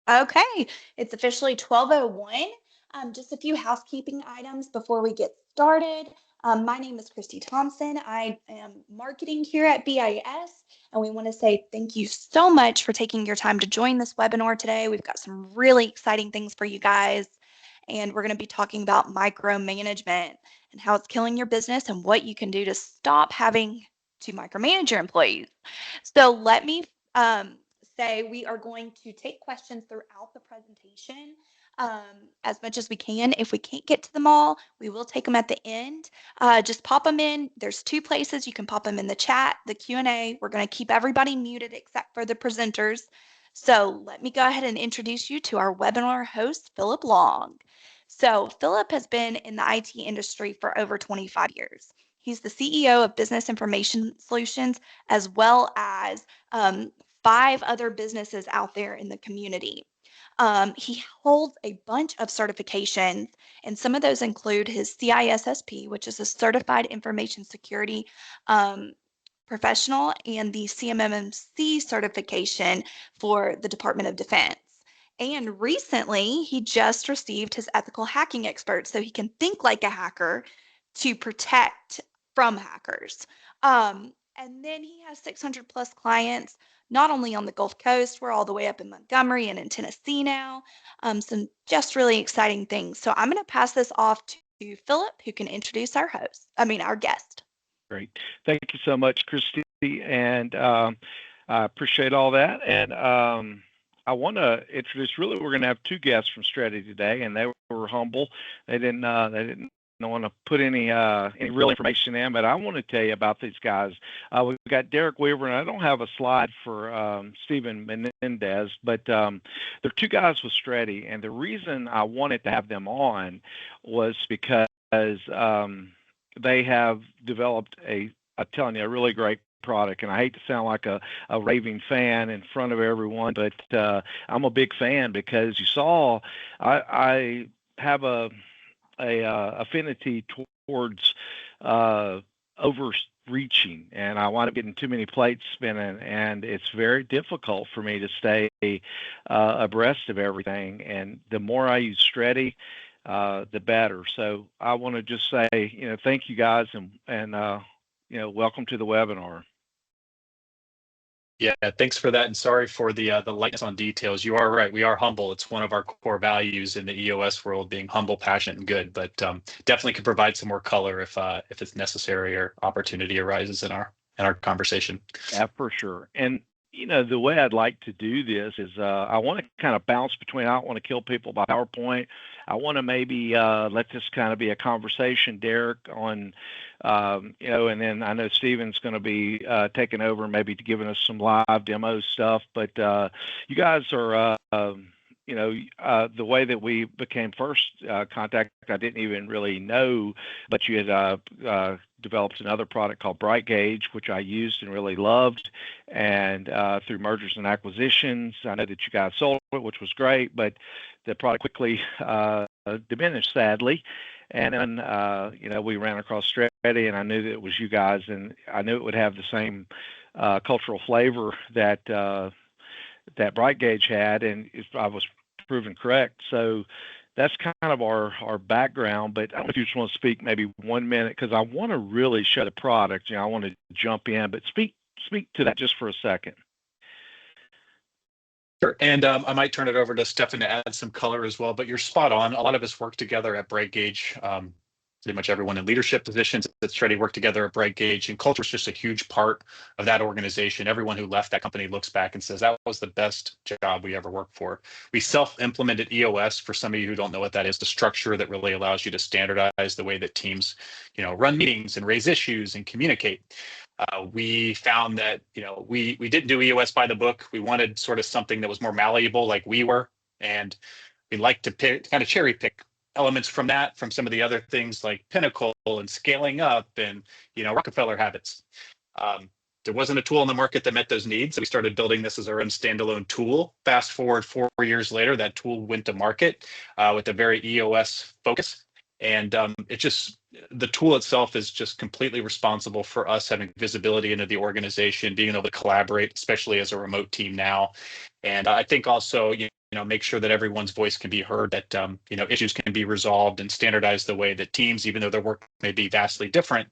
Okay, it's officially 12:01. Just a few housekeeping items before we get started. My name is Christy Thompson. I am marketing here at BIS, and we want to say thank you so much for taking your time to join this webinar today. We've got some really exciting things for you guys, and we're going to be talking about micromanagement and how it's killing your business and what you can do to stop having to micromanage your employees. So let me say we are going to take questions throughout the presentation as much as we can. If we can't get to them all, we will take them at the end. Just pop them in. There's two places. You can pop them in the chat, the Q&A. We're going to keep everybody muted except for the presenters. So let me go ahead and introduce you to our webinar host, Phillip Long. So Phillip has been in the IT industry for over 25 years. He's the CEO of Business Information Solutions, as well as 5 other businesses out there in the community. He holds a bunch of certifications, and some of those include his CISSP, which is a Certified Information Security Professional, and the CMMC certification for the Department of Defense. And recently, he just received his ethical hacking expert, so he can think like a hacker to protect from hackers. And then he has 600 plus clients, not only on the Gulf Coast, we're all the way up in Montgomery and in Tennessee now. Some just really exciting things. So I'm going to pass this off to Phillip, who can introduce our guest. Great. Thank you so much, Christy. And I appreciate all that. And I want to introduce, really, we're going to have 2 guests from Strategy today, and they were humble. They didn't want to put any real information in, but I want to tell you about these guys. We've got Derek Weaver, and I don't have a slide for Stephen Menendez, but they're 2 guys with Strategy, and the reason I wanted to have them on was because they have developed I'm telling you, a really great product. And I hate to sound like a raving fan in front of everyone, but I'm a big fan because you saw I have a affinity towards overreaching, and I wind up getting too many plates spinning, and it's very difficult for me to stay abreast of everything. And the more I use Strategy, the better. So I want to just say, thank you guys, and welcome to the webinar. Yeah, thanks for that, and sorry for the lightness on details. You are right. We are humble. It's one of our core values in the EOS world, being humble, passionate, and good. But definitely could provide some more color if it's necessary or opportunity arises in our conversation. Yeah, for sure. And the way I'd like to do this is I want to kind of bounce between. I don't want to kill people by PowerPoint. I want to maybe let this kind of be a conversation, Derek, on, and then I know Stephen's going to be taking over, maybe giving us some live demo stuff. But you guys are, the way that we became first contact, I didn't even really know, but you had developed another product called Bright Gauge, which I used and really loved. And through mergers and acquisitions, I know that you guys sold it, which was great, but the product quickly diminished, sadly. And then, we ran across Strategy, and I knew that it was you guys, and I knew it would have the same cultural flavor that Bright Gauge had, and I was proven correct. So that's kind of our background, but I don't know if you just want to speak maybe 1 minute, because I want to really show the product. I want to jump in, but speak to that just for a second. Sure. And I might turn it over to Stefan to add some color as well, but you're spot on. A lot of us work together at Bright Gauge. Pretty much everyone in leadership positions that's ready to work together at Bright Gauge, and culture is just a huge part of that organization. Everyone who left that company looks back and says that was the best job we ever worked for. We self-implemented EOS. For some of you who don't know what that is, the structure that really allows you to standardize the way that teams, run meetings and raise issues and communicate. We found that we didn't do EOS by the book. We wanted sort of something that was more malleable, like we were, and we like to kind of cherry pick elements from some of the other things like Pinnacle and scaling up and Rockefeller habits. There wasn't a tool in the market that met those needs, so we started building this as our own standalone tool. Fast forward 4 years later, that tool went to market with a very EOS focus, and the tool itself is just completely responsible for us having visibility into the organization, being able to collaborate, especially as a remote team now. And I think also, make sure that everyone's voice can be heard, that issues can be resolved and standardized the way that teams, even though their work may be vastly different,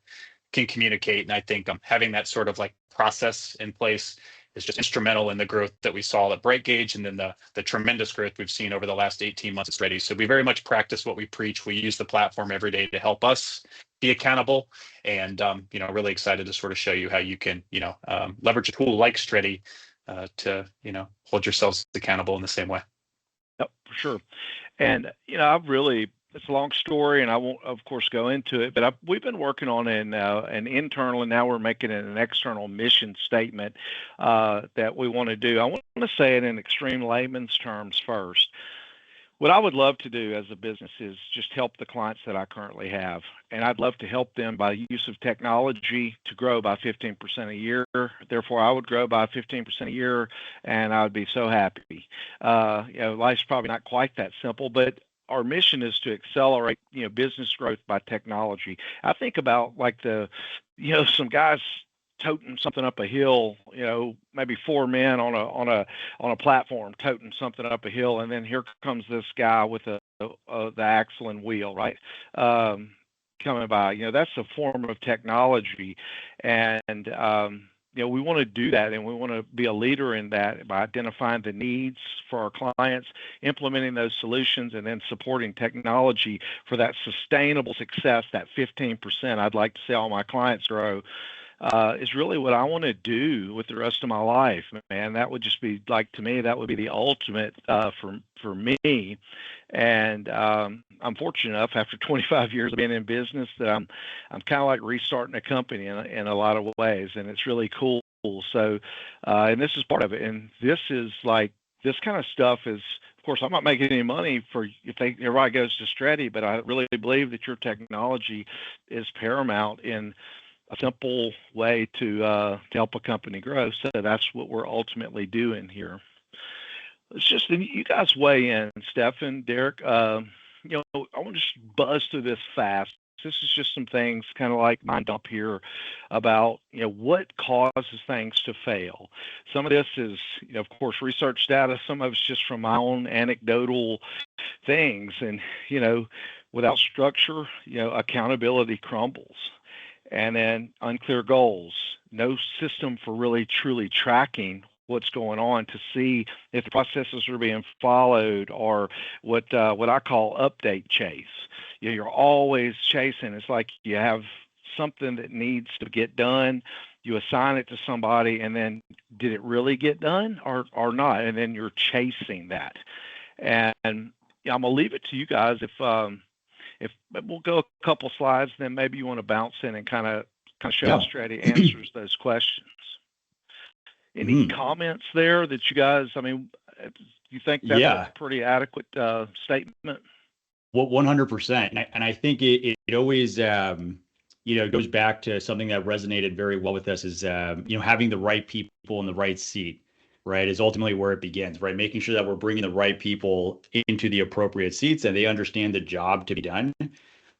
can communicate. And I think having that sort of like process in place is just instrumental in the growth that we saw at BrightGauge, and then the tremendous growth we've seen over the last 18 months already. So we very much practice what we preach. We use the platform every day to help us be accountable, and really excited to sort of show you how you can leverage a tool like Stretty to hold yourselves accountable in the same way. Yep, for sure. And I've really, it's a long story, and I won't, of course, go into it. But we've been working on an internal, and now we're making it an external mission statement that we want to do. I want to say it in extreme layman's terms first. What I would love to do as a business is just help the clients that I currently have. And I'd love to help them by use of technology to grow by 15% a year. Therefore, I would grow by 15% a year, and I would be so happy. Life's probably not quite that simple, but our mission is to accelerate, business growth by technology. I think about like some guys toting something up a hill, maybe four men on a platform toting something up a hill, and then here comes this guy with the axle and wheel, right? Coming by. That's a form of technology, and we want to do that, and we want to be a leader in that by identifying the needs for our clients, implementing those solutions, and then supporting technology for that sustainable success, that 15% I'd like to see all my clients grow. Is really what I want to do with the rest of my life, man. That would just be like, to me, that would be the ultimate for me. And I'm fortunate enough, after 25 years of being in business, that I'm kind of like restarting a company in a lot of ways, and it's really cool. So, and this is part of it. And this is like, this kind of stuff is, of course, I'm not making any money if everybody goes to Stretty, but I really believe that your technology is paramount in a simple way to help a company grow. So that's what we're ultimately doing here. It's just, you guys weigh in, Stefan, Derek. I want to just buzz through this fast. This is just some things kind of like mind dump here about, what causes things to fail. Some of this is, of course, research data. Some of it's just from my own anecdotal things. And, without structure, accountability crumbles. And then unclear goals, no system for really truly tracking what's going on to see if the processes are being followed, or what I call update chase. You're always chasing. It's like you have something that needs to get done. You assign it to somebody, and then did it really get done or not? And then you're chasing that. And I'm gonna leave it to you guys if we'll go a couple slides, then maybe you want to bounce in and kind of show how Stretty answers those questions. Any comments there that you guys, you think that's a pretty adequate statement? Well, 100%. And I think it always, goes back to something that resonated very well with us is, having the right people in the right seat, right, is ultimately where it begins, right? Making sure that we're bringing the right people into the appropriate seats and they understand the job to be done.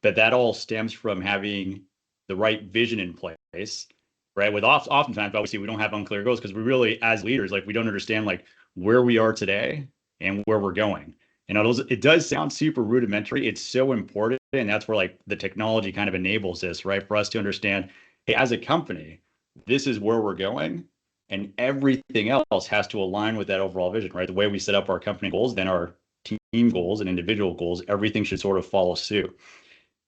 But that all stems from having the right vision in place, right? With oftentimes, obviously, we don't have unclear goals because we really, as leaders, we don't understand where we are today and where we're going. And it does sound super rudimentary. It's so important. And that's where the technology kind of enables this, right? For us to understand, hey, as a company, this is where we're going. And everything else has to align with that overall vision, right? The way we set up our company goals, then our team goals and individual goals, everything should sort of follow suit.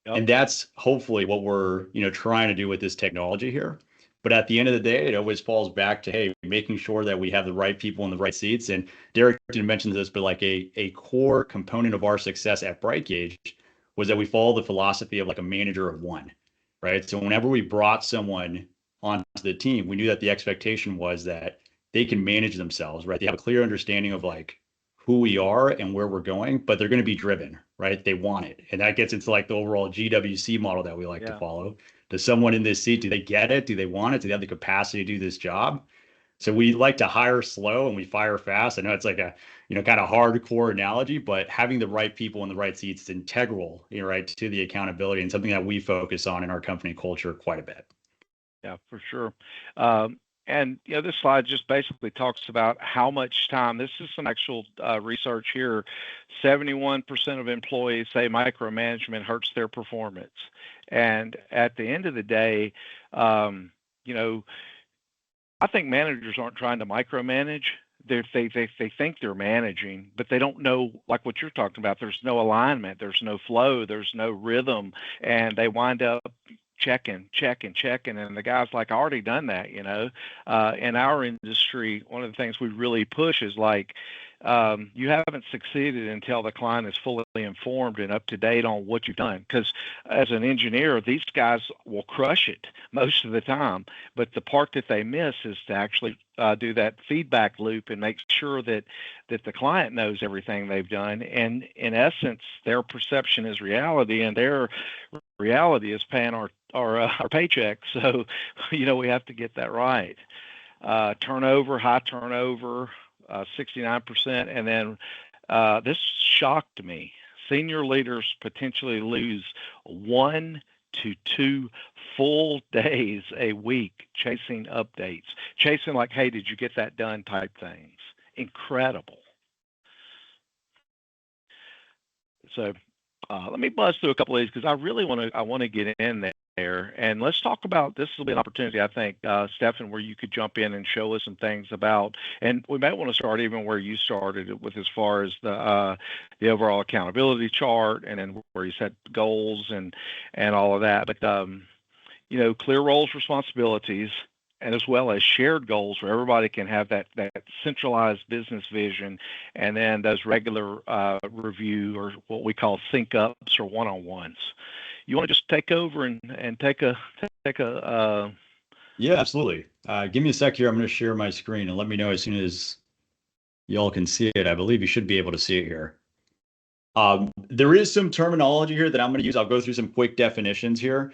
Yep. And that's hopefully what we're, trying to do with this technology here. But at the end of the day, it always falls back to, hey, making sure that we have the right people in the right seats. And Derek didn't mention this, but a core component of our success at BrightGauge was that we follow the philosophy of a manager of one, right? So whenever we brought someone onto the team, we knew that the expectation was that they can manage themselves, right? They have a clear understanding of who we are and where we're going, but they're going to be driven, right? They want it. And that gets into the overall GWC model that we like to follow. Does someone in this seat, do they get it? Do they want it? Do they have the capacity to do this job? So we like to hire slow and we fire fast. I know it's a, kind of hardcore analogy, but having the right people in the right seats is integral, right, to the accountability and something that we focus on in our company culture quite a bit. Yeah, for sure. And this slide just basically talks about how much time. This is some actual research here. 71% of employees say micromanagement hurts their performance. And at the end of the day, you know, I think managers aren't trying to micromanage. They think they're managing, but they don't know, like what you're talking about. There's no alignment, there's no flow, there's no rhythm, and they wind up checking, and the guy's like, I already done that. In our industry, one of the things we really push is like, you haven't succeeded until the client is fully informed and up to date on what you've done. Because as an engineer, these guys will crush it most of the time, but the part that they miss is to actually do that feedback loop and make sure that the client knows everything they've done. And in essence, their perception is reality, and their reality is paying our paycheck. So, we have to get that right. High turnover, 69%. And then this shocked me. Senior leaders potentially lose 1 to 2 full days a week chasing updates, chasing like, hey, did you get that done type things. Incredible. So let me buzz through a couple of these because I really want to get in there, and let's talk about, this will be an opportunity, I think, Stefan, where you could jump in and show us some things about, and we might want to start even where you started with, as far as the overall accountability chart, and then where you set goals and all of that. But clear roles, responsibilities, and as well as shared goals where everybody can have that centralized business vision, and then those regular review, or what we call sync ups or one-on-ones. You want to just take over and take a Yeah, absolutely. Give me a sec here. I'm going to share my screen and let me know as soon as y'all can see it. I believe you should be able to see it here. There is some terminology here that I'm going to use. I'll go through some quick definitions here.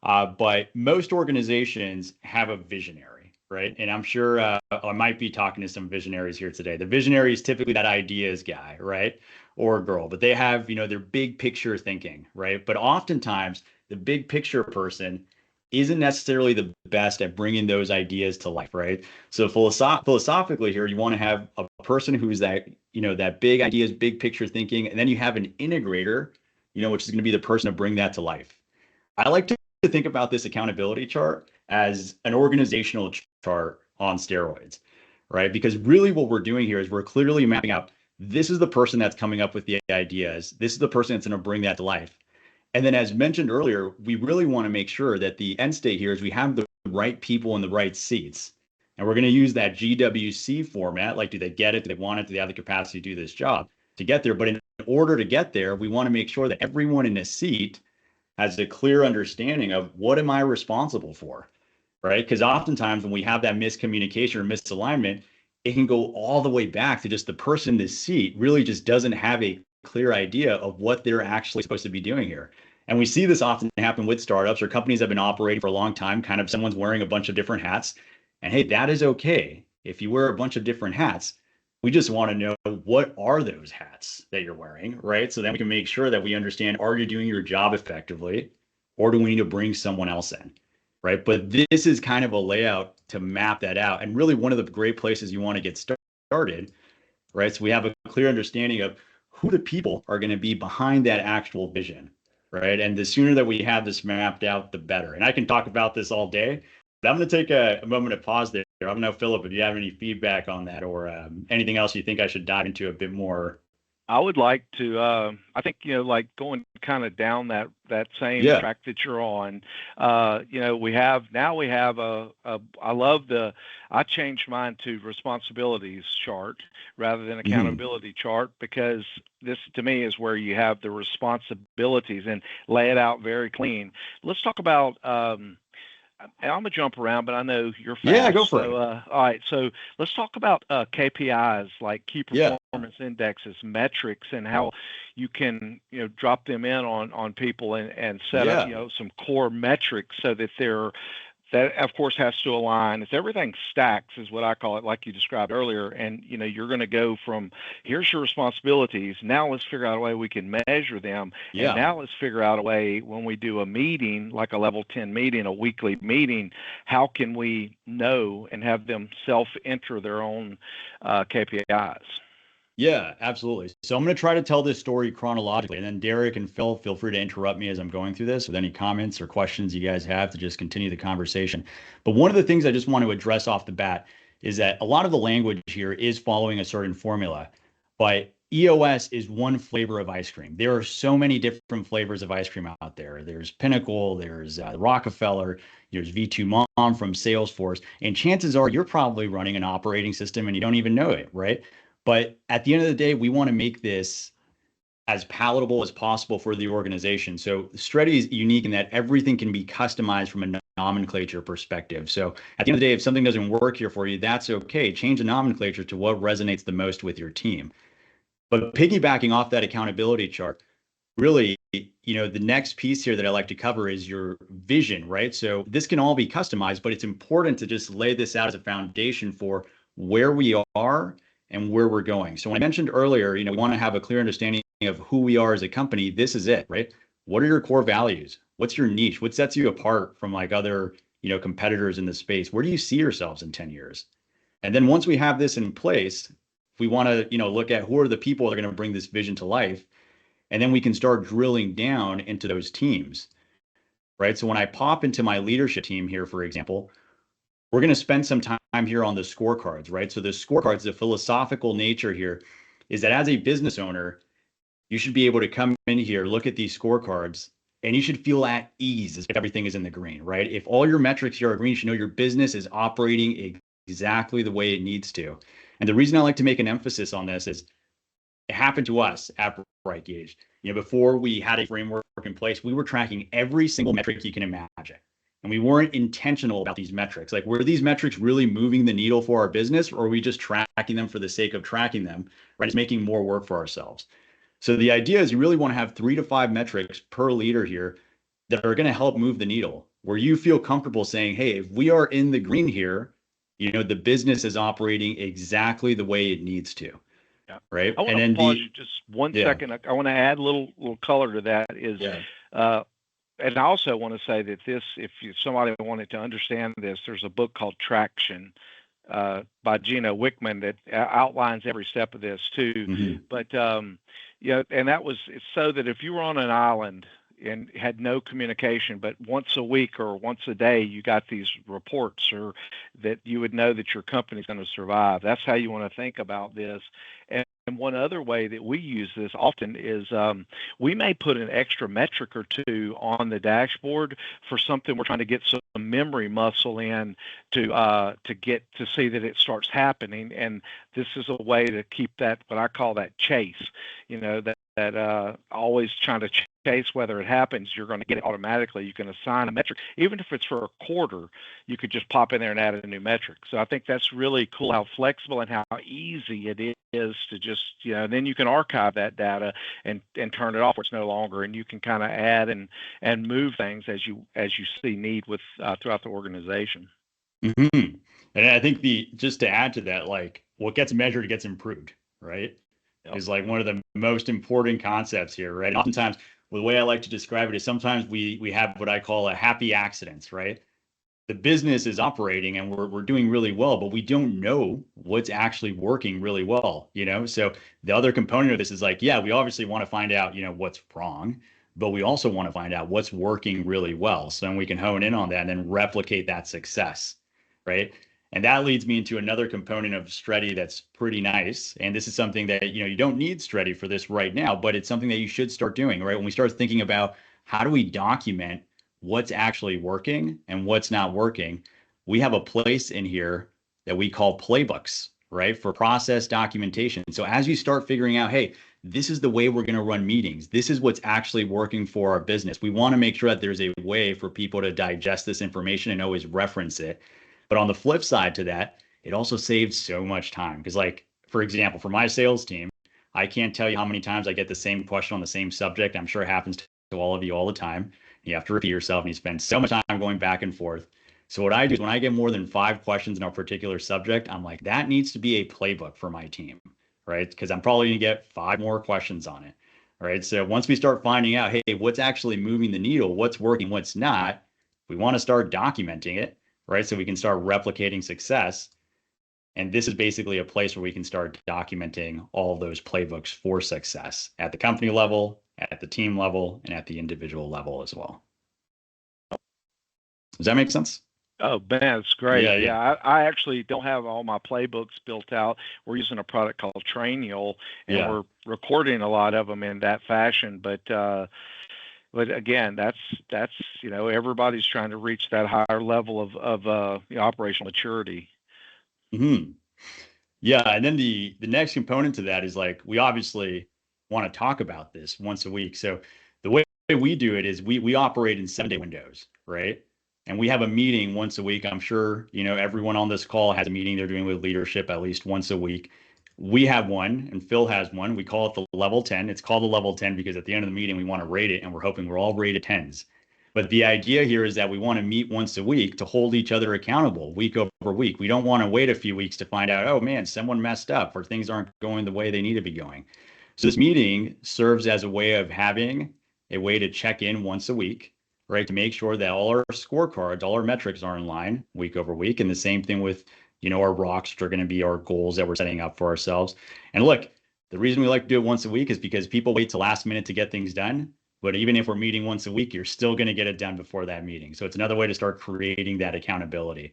But most organizations have a visionary, right? And I'm sure I might be talking to some visionaries here today. The visionary is typically that ideas guy, right? Or girl, but they have, their big picture thinking, right? But oftentimes the big picture person isn't necessarily the best at bringing those ideas to life, right? So philosophically here, you want to have a person who's that, that big ideas, big picture thinking, and then you have an integrator, which is going to be the person to bring that to life. I like to think about this accountability chart as an organizational chart on steroids, right? Because really what we're doing here is we're clearly mapping out, this is the person that's coming up with the ideas. This is the person that's going to bring that to life. And then, as mentioned earlier, we really want to make sure that the end state here is we have the right people in the right seats. And we're going to use that GWC format. Like, do they get it? Do they want it? Do they have the capacity to do this job to get there? But in order to get there, we want to make sure that everyone in a seat has a clear understanding of, what am I responsible for, right? Because oftentimes when we have that miscommunication or misalignment, it can go all the way back to just the person in the seat really just doesn't have a clear idea of what they're actually supposed to be doing here. And we see this often happen with startups or companies that have been operating for a long time, kind of someone's wearing a bunch of different hats. And hey, that is okay. If you wear a bunch of different hats, we just want to know, what are those hats that you're wearing, right? So then we can make sure that we understand, are you doing your job effectively, or do we need to bring someone else in, right? But this is kind of a layout to map that out. And really one of the great places you want to get started, right? So we have a clear understanding of who the people are going to be behind that actual vision, right? And the sooner that we have this mapped out, the better. And I can talk about this all day, but I'm going to take a moment to pause there. I don't know, Philip, if you have any feedback on that, or anything else you think I should dive into a bit more. I would like to, I think, like going kind of down that same track that you're on, we have I changed mine to responsibilities chart rather than accountability chart, because this to me is where you have the responsibilities and lay it out very clean. Let's talk about, I'm gonna jump around, but I know you're fast. Yeah, go for it. All right, so let's talk about KPIs, like key performance indexes, metrics, and how you can drop them in on people and set up some core metrics so that that of course has to align. It's everything stacks is what I call it, like you described earlier. And you're going to go from here's your responsibilities. Now let's figure out a way we can measure them. Yeah. And now let's figure out a way when we do a meeting, like a level 10 meeting, a weekly meeting, how can we know and have them self-enter their own KPIs? Yeah, absolutely. So I'm going to try to tell this story chronologically, and then Derek and Phil, feel free to interrupt me as I'm going through this with any comments or questions you guys have to just continue the conversation. But one of the things I just want to address off the bat is that a lot of the language here is following a certain formula, but EOS is one flavor of ice cream. There are so many different flavors of ice cream out there. There's Pinnacle, there's Rockefeller, there's V2 Mom from Salesforce, and chances are you're probably running an operating system and you don't even know it, right? But at the end of the day, we want to make this as palatable as possible for the organization. So Stretty is unique in that everything can be customized from a nomenclature perspective. So at the end of the day, if something doesn't work here for you, that's okay. Change the nomenclature to what resonates the most with your team. But piggybacking off that accountability chart, really, the next piece here that I like to cover is your vision, right? So this can all be customized, but it's important to just lay this out as a foundation for where we are and where we're going. So when I mentioned earlier, we want to have a clear understanding of who we are as a company. This is it, right? What are your core values? What's your niche? What sets you apart from like other, competitors in the space? Where do you see yourselves in 10 years? And then once we have this in place, we want to, look at who are the people that are going to bring this vision to life. And then we can start drilling down into those teams, right? So when I pop into my leadership team here, for example, we're going to spend some time here on the scorecards, right? So the scorecards, the philosophical nature here is that as a business owner, you should be able to come in here, look at these scorecards, and you should feel at ease if everything is in the green, right? If all your metrics here are green, you should know your business is operating exactly the way it needs to. And the reason I like to make an emphasis on this is it happened to us at BrightGauge. Before we had a framework in place, we were tracking every single metric you can imagine. And we weren't intentional about these metrics. Like, were these metrics really moving the needle for our business, or are we just tracking them for the sake of tracking them, right? It's making more work for ourselves. So the idea is you really want to have 3 to 5 metrics per leader here that are going to help move the needle, where you feel comfortable saying, hey, if we are in the green here, the business is operating exactly the way it needs to. Yeah. Right. I want to pause you just one second. I want to add a little color to that and I also want to say that if somebody wanted to understand this, there's a book called Traction by Gino Wickman that outlines every step of this too. Mm-hmm. But and that was so that if you were on an island and had no communication, but once a week or once a day, you got these reports, or that you would know that your company's going to survive. That's how you want to think about this. And one other way that we use this often is we may put an extra metric or two on the dashboard for something we're trying to get some memory muscle in to get to see that it starts happening. And this is a way to keep that, what I call that chase, that always trying to chase whether it happens. You're going to get it automatically. You can assign a metric, even if it's for a quarter, you could just pop in there and add a new metric. So I think that's really cool, how flexible and how easy it is to just, then you can archive that data and turn it off where it's no longer, and you can kind of add and move things as you see need with throughout the organization. Mm-hmm. And I think just to add to that, like, what gets measured gets improved, right? Yep. Is like one of the most important concepts here, right? Oftentimes, the way I like to describe it is sometimes we have what I call a happy accidents, right? The business is operating and we're doing really well, but we don't know what's actually working really well, So the other component of this is like, yeah, we obviously want to find out, what's wrong, but we also want to find out what's working really well. So then we can hone in on that and then replicate that success, right? And that leads me into another component of Stretty that's pretty nice. And this is something that, you don't need Stretty for this right now, but it's something that you should start doing, right? When we start thinking about how do we document what's actually working and what's not working, we have a place in here that we call playbooks, right? For process documentation. So as you start figuring out, hey, this is the way we're going to run meetings. This is what's actually working for our business. We want to make sure that there's a way for people to digest this information and always reference it. But on the flip side to that, it also saves so much time. Because, like, for example, for my sales team, I can't tell you how many times I get the same question on the same subject. I'm sure it happens to all of you all the time. You have to repeat yourself and you spend so much time going back and forth. So what I do is when I get more than 5 questions in a particular subject, I'm like, that needs to be a playbook for my team, right? Because I'm probably going to get 5 more questions on it, right? So once we start finding out, hey, what's actually moving the needle, what's working, what's not, we want to start documenting it, right? So we can start replicating success. And this is basically a place where we can start documenting all of those playbooks for success at the company level, at the team level, and at the individual level as well. Does that make sense? Oh man, it's great. Yeah, Yeah, I actually don't have all my playbooks built out. We're using a product called Trainial, and Yeah. we're recording a lot of them in that fashion. But again, that's everybody's trying to reach that higher level of operational maturity. Mm-hmm. Yeah, and then the next component to that is like we obviously want to talk about this once a week. So the way we do it is we operate in 7-day windows, right? And we have a meeting once a week. I'm sure, everyone on this call has a meeting they're doing with leadership at least once a week. We have one and Phil has one. We call it the level 10. It's called the level 10 because at the end of the meeting, we want to rate it and we're hoping we're all rated 10s. But the idea here is that we want to meet once a week to hold each other accountable week over week. We don't want to wait a few weeks to find out, oh man, someone messed up or things aren't going the way they need to be going. So this meeting serves as a way of having a way to check in once a week, right? To make sure that all our scorecards, all our metrics are in line week over week. And the same thing with, our rocks, which are going to be our goals that we're setting up for ourselves. And look, the reason we like to do it once a week is because people wait till last minute to get things done. But even if we're meeting once a week, you're still going to get it done before that meeting. So it's another way to start creating that accountability.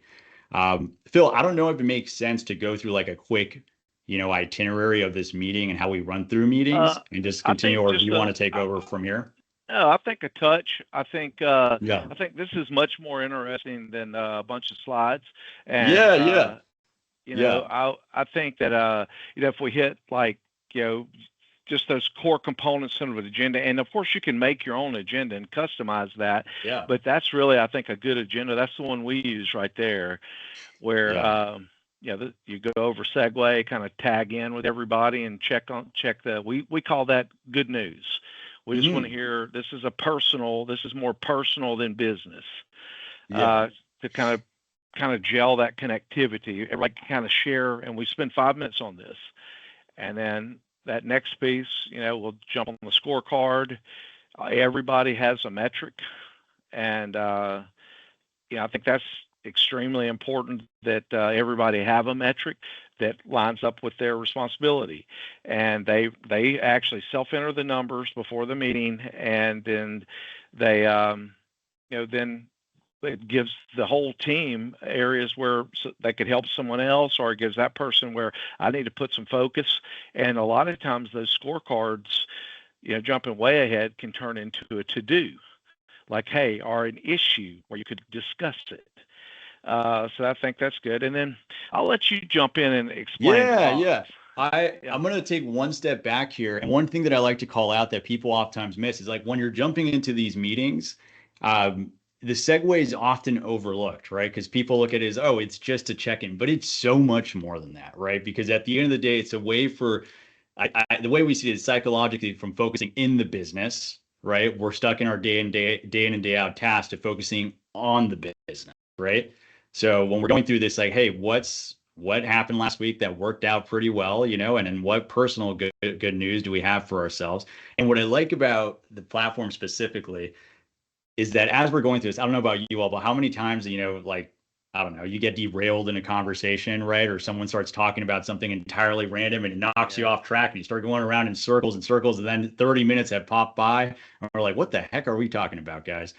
Phil, I don't know if it makes sense to go through like a quick, itinerary of this meeting and how we run through meetings and just continue, or do you want to take over from here? No, I think a touch. I think Yeah. I think this is much more interesting than a bunch of slides. And Yeah. I think that if we hit like just those core components of an agenda, and of course you can make your own agenda and customize that. Yeah. But that's really, I think, a good agenda. That's the one we use right there, where you go over segue, kind of tag in with everybody and check we call that good news. We just want to hear this is more personal than business. To kind of gel that connectivity. Everybody can kind of share, and we spend 5 minutes on this. And then that next piece, we'll jump on the scorecard. Everybody has a metric. And, I think that's extremely important that everybody have a metric that lines up with their responsibility. And they actually self-enter the numbers before the meeting, and then they, then it gives the whole team areas where they could help someone else, or it gives that person where I need to put some focus. And a lot of times those scorecards, jumping way ahead, can turn into a to-do, like, hey, or an issue where you could discuss it. So I think that's good. And then I'll let you jump in and explain. Yeah. I'm going to take one step back here. And one thing that I like to call out that people oftentimes miss is like when you're jumping into these meetings, the segue is often overlooked, right? Because people look at it as, oh, it's just a check-in, but it's so much more than that, right? Because at the end of the day, it's a way for, the way we see it is psychologically from focusing in the business, right? We're stuck in our day in and day out task to focusing on the business, right? So when we're going through this, like, hey, what happened last week that worked out pretty well, and then what personal good news do we have for ourselves? And what I like about the platform specifically is that as we're going through this, I don't know about you all, but how many times, I don't know, you get derailed in a conversation, right? Or someone starts talking about something entirely random and it knocks you off track and you start going around in circles and circles. And then 30 minutes have popped by and we're like, what the heck are we talking about, guys?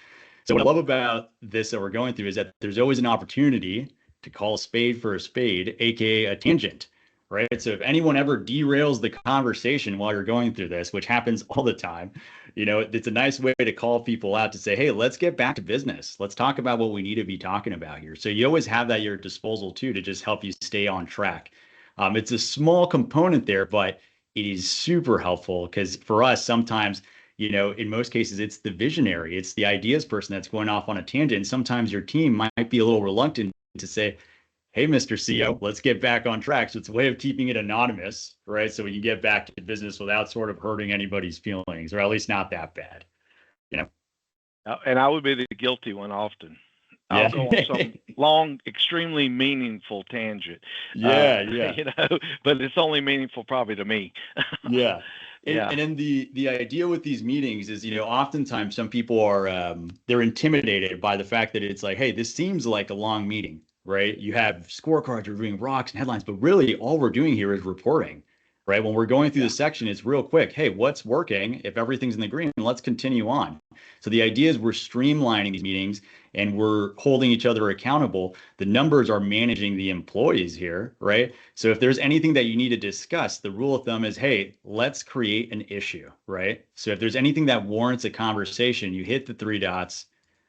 So what I love about this that we're going through is that there's always an opportunity to call a spade for a spade, AKA a tangent, right? So if anyone ever derails the conversation while you're going through this, which happens all the time, it's a nice way to call people out to say, hey, let's get back to business. Let's talk about what we need to be talking about here. So you always have that at your disposal too, to just help you stay on track. It's a small component there, but it is super helpful because for us, sometimes, in most cases, it's the visionary, it's the ideas person that's going off on a tangent. Sometimes your team might be a little reluctant to say, hey, Mr. CEO, let's get back on track. So it's a way of keeping it anonymous, right? So we can get back to business without sort of hurting anybody's feelings, or at least not that bad, And I would be the guilty one often. I'll go on some long, extremely meaningful tangent. Yeah. But it's only meaningful probably to me. Yeah. Yeah. And then the idea with these meetings is, oftentimes some people are they're intimidated by the fact that it's like, hey, this seems like a long meeting, right? You have scorecards reviewing rocks and headlines, but really all we're doing here is reporting, right? When we're going through the section, it's real quick. Hey, what's working? If everything's in the green, let's continue on. So the idea is we're streamlining these meetings and we're holding each other accountable. The numbers are managing the employees here, right? So if there's anything that you need to discuss, the rule of thumb is, hey, let's create an issue, right? So if there's anything that warrants a conversation, you hit the three dots,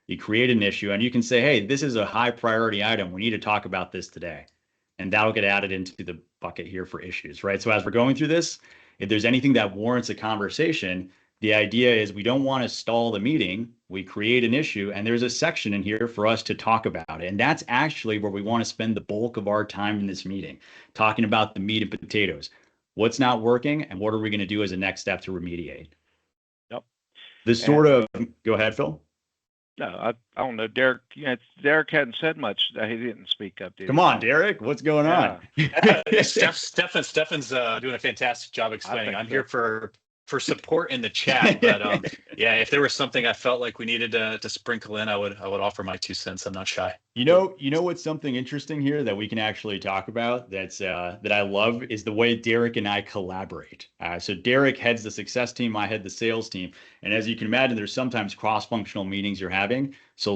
you create an issue, and you can say, hey, this is a high priority item. We need to talk about this today. And that'll get added into the bucket here for issues, right? So as we're going through this, if there's anything that warrants a conversation, the idea is we don't want to stall the meeting. We create an issue, and there's a section in here for us to talk about it. And that's actually where we want to spend the bulk of our time in this meeting, talking about the meat and potatoes. What's not working, and what are we going to do as a next step to remediate? Yep. Go ahead, Phil. No, I don't know. Derek, Derek hadn't said much. He didn't speak up. Come on, Derek. What's going on? Stefan's doing a fantastic job explaining. I'm here for support in the chat, but if there was something I felt like we needed to sprinkle in, I would offer my 2 cents. I'm not shy. You know what's something interesting here that we can actually talk about that I love is the way Derek and I collaborate. So Derek heads the success team, I head the sales team, and as you can imagine, there's sometimes cross-functional meetings you're having. So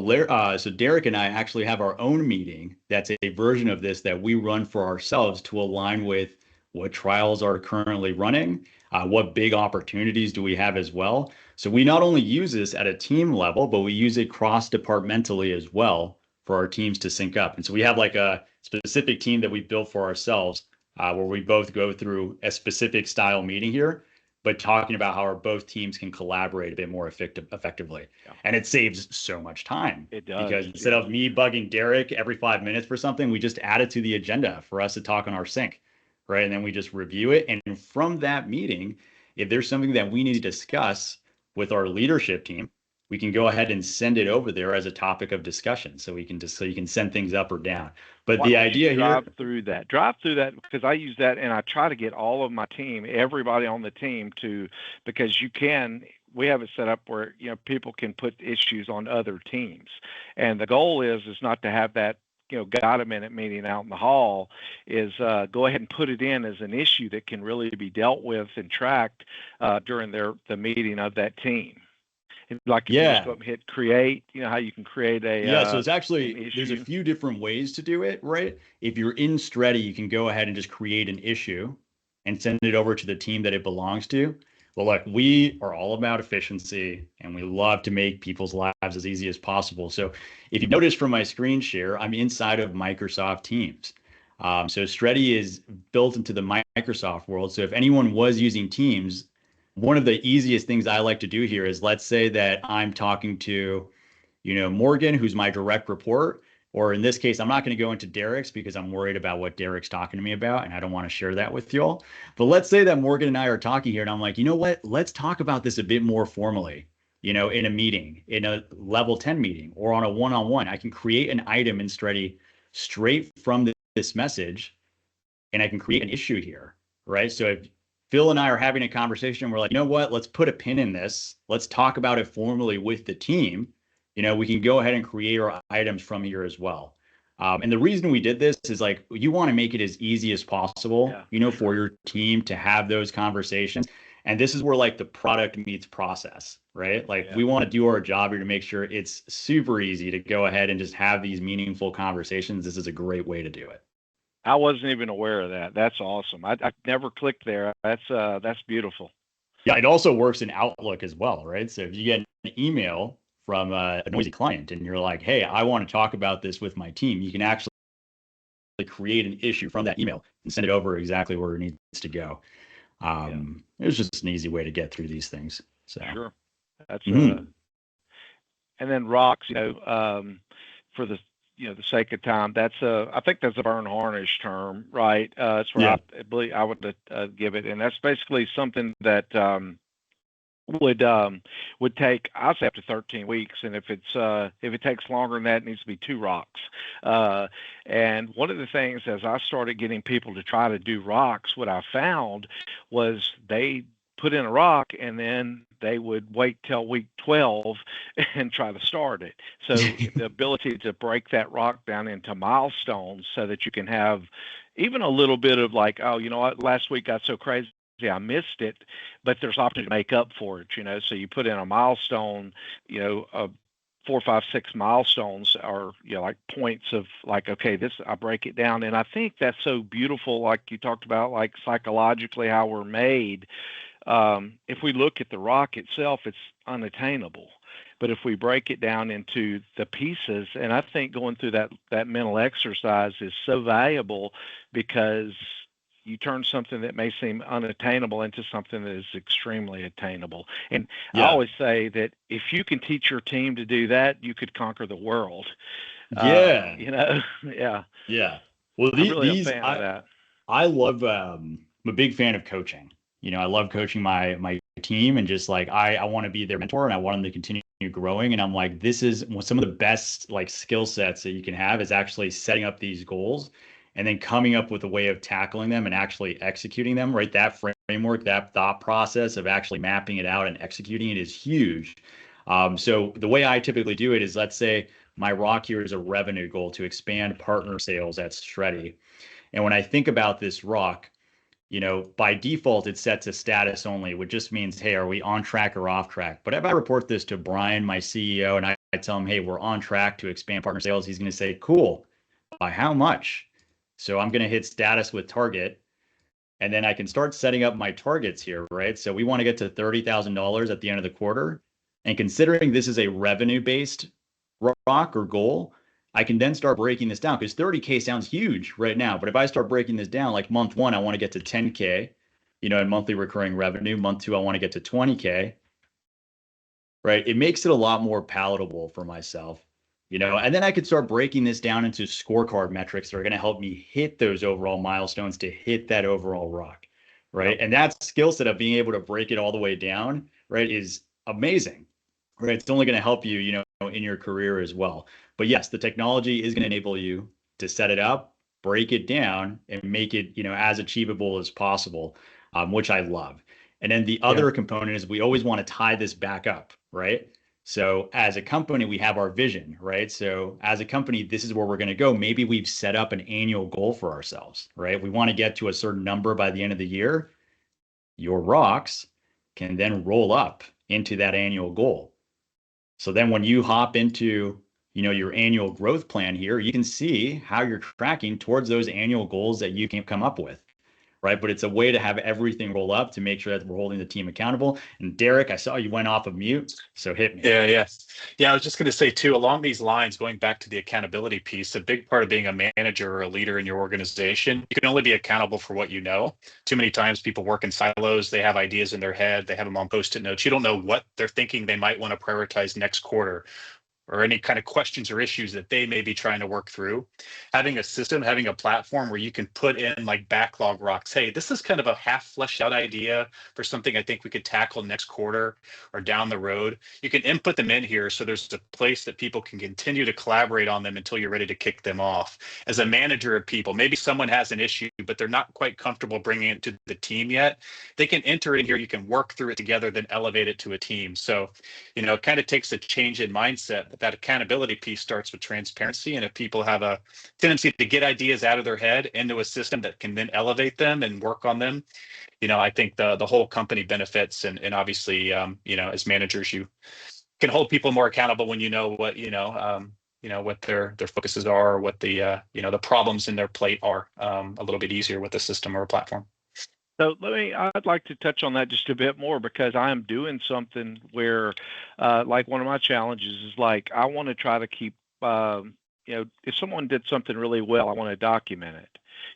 Derek and I actually have our own meeting that's a version of this that we run for ourselves to align with what trials are currently running, what big opportunities do we have as well. So we not only use this at a team level, but we use it cross-departmentally as well for our teams to sync up. And so we have like a specific team that we built for ourselves where we both go through a specific style meeting here, but talking about how our both teams can collaborate a bit more effectively. Yeah. And it saves so much time. It does. Because instead of me bugging Derek every 5 minutes for something, we just add it to the agenda for us to talk on our sync, right? And then we just review it. And from that meeting, if there's something that we need to discuss with our leadership team, we can go ahead and send it over there as a topic of discussion. So you can send things up or down. But the idea here, drive through that because I use that and I try to get all of my team, everybody on the team because we have it set up where, people can put issues on other teams. And the goal is not to have that, got a minute meeting out in the hall, is go ahead and put it in as an issue that can really be dealt with and tracked during the meeting of that team. Like you just go up and hit create, how you can create so it's actually, there's a few different ways to do it, right? If you're in Stretty, you can go ahead and just create an issue and send it over to the team that it belongs to. Well, look, we are all about efficiency and we love to make people's lives as easy as possible. So if you notice from my screen share, I'm inside of Microsoft Teams. So Stretty is built into the Microsoft world. So if anyone was using Teams, one of the easiest things I like to do here is, let's say that I'm talking to, Morgan, who's my direct report, or in this case, I'm not going to go into Derek's because I'm worried about what Derek's talking to me about, and I don't want to share that with y'all. But let's say that Morgan and I are talking here, and I'm like, you know what? Let's talk about this a bit more formally, in a meeting, in a level 10 meeting, or on a one-on-one. I can create an item in Stretty straight from this message, and I can create an issue here, right? So if Phil and I are having a conversation, we're like, you know what? Let's put a pin in this. Let's talk about it formally with the team. We can go ahead and create our items from here as well. And the reason we did this is like, you want to make it as easy as possible, for your team to have those conversations. And this is where like the product meets process, right? Like we want to do our job here to make sure it's super easy to go ahead and just have these meaningful conversations. This is a great way to do it. I wasn't even aware of that. That's awesome. I never clicked there. That's beautiful. Yeah, it also works in Outlook as well, right? So if you get an email from a noisy client and you're like, hey, I want to talk about this with my team, you can actually create an issue from that email and send it over exactly where it needs to go. It was just an easy way to get through these things. So sure. That's and then rocks, for the the sake of time, I think that's a burn harnish term, right? That's where I believe I would give it, and that's basically something that would take, I say, up to 13 weeks, and if it takes longer than that, it needs to be 2 rocks. And one of the things, as I started getting people to try to do rocks, what I found was they put in a rock and then they would wait till week 12 and try to start it. So the ability to break that rock down into milestones so that you can have even a little bit of like, oh, you know what, last week got so crazy, I missed it, but there's opportunity to make up for it, So you put in a milestone, 4, 5, 6 milestones are, like points of like, okay, this, I break it down. And I think that's so beautiful, like you talked about, like psychologically how we're made. If we look at the rock itself, it's unattainable. But if we break it down into the pieces, and I think going through that mental exercise is so valuable because you turn something that may seem unattainable into something that is extremely attainable. And I always say that if you can teach your team to do that, you could conquer the world. Yeah. Yeah. Yeah. Well, I'm really a fan of that. I love, I'm a big fan of coaching. I love coaching my team, and just like, I want to be their mentor and I want them to continue growing. And I'm like, this is some of the best like skill sets that you can have, is actually setting up these goals and then coming up with a way of tackling them and actually executing them, right? That framework, that thought process of actually mapping it out and executing it is huge. So the way I typically do it is, let's say my rock here is a revenue goal to expand partner sales at Shreddy. And when I think about this rock, by default, it's set to status only, which just means, hey, are we on track or off track? But if I report this to Brian, my CEO, and I tell him, hey, we're on track to expand partner sales, he's going to say, cool. By how much? So I'm going to hit status with target, and then I can start setting up my targets here, right? So we want to get to $30,000 at the end of the quarter. And considering this is a revenue-based rock or goal, I can then start breaking this down, because 30K sounds huge right now. But if I start breaking this down, like month 1, I want to get to 10K, in monthly recurring revenue. Month 2, I want to get to 20K, right? It makes it a lot more palatable for myself. And then I could start breaking this down into scorecard metrics that are going to help me hit those overall milestones to hit that overall rock, right? Yep. And that skill set of being able to break it all the way down, right, is amazing, right? It's only going to help you, in your career as well. But yes, the technology is going to enable you to set it up, break it down, and make it, as achievable as possible, which I love. And then the other component is we always want to tie this back up, right? So as a company, we have our vision, right? So as a company, this is where we're going to go. Maybe we've set up an annual goal for ourselves, right? We want to get to a certain number by the end of the year. Your rocks can then roll up into that annual goal. So then when you hop into, your annual growth plan here, you can see how you're tracking towards those annual goals that you can come up with. Right. But it's a way to have everything roll up to make sure that we're holding the team accountable. And Derek, I saw you went off of mute, so hit me. Yeah. I was just going to say too, along these lines, going back to the accountability piece, a big part of being a manager or a leader in your organization, you can only be accountable for what you know. Too many times people work in silos. They have ideas in their head. They have them on Post-it notes. You don't know what they're thinking they might want to prioritize next quarter, or any kind of questions or issues that they may be trying to work through. Having a system, having a platform where you can put in like backlog rocks. Hey, this is kind of a half fleshed out idea for something I think we could tackle next quarter or down the road. You can input them in here, so there's a place that people can continue to collaborate on them until you're ready to kick them off. As a manager of people, maybe someone has an issue, but they're not quite comfortable bringing it to the team yet. They can enter in here, you can work through it together, then elevate it to a team. So, it kind of takes a change in mindset. That accountability piece starts with transparency. And if people have a tendency to get ideas out of their head into a system that can then elevate them and work on them, I think the whole company benefits. And obviously, as managers, you can hold people more accountable when you know what, what their focuses are, or what the, the problems in their plate are, a little bit easier with a system or a platform. So I'd like to touch on that just a bit more, because I am doing something where, like one of my challenges is like, I want to try to keep, if someone did something really well, I want to document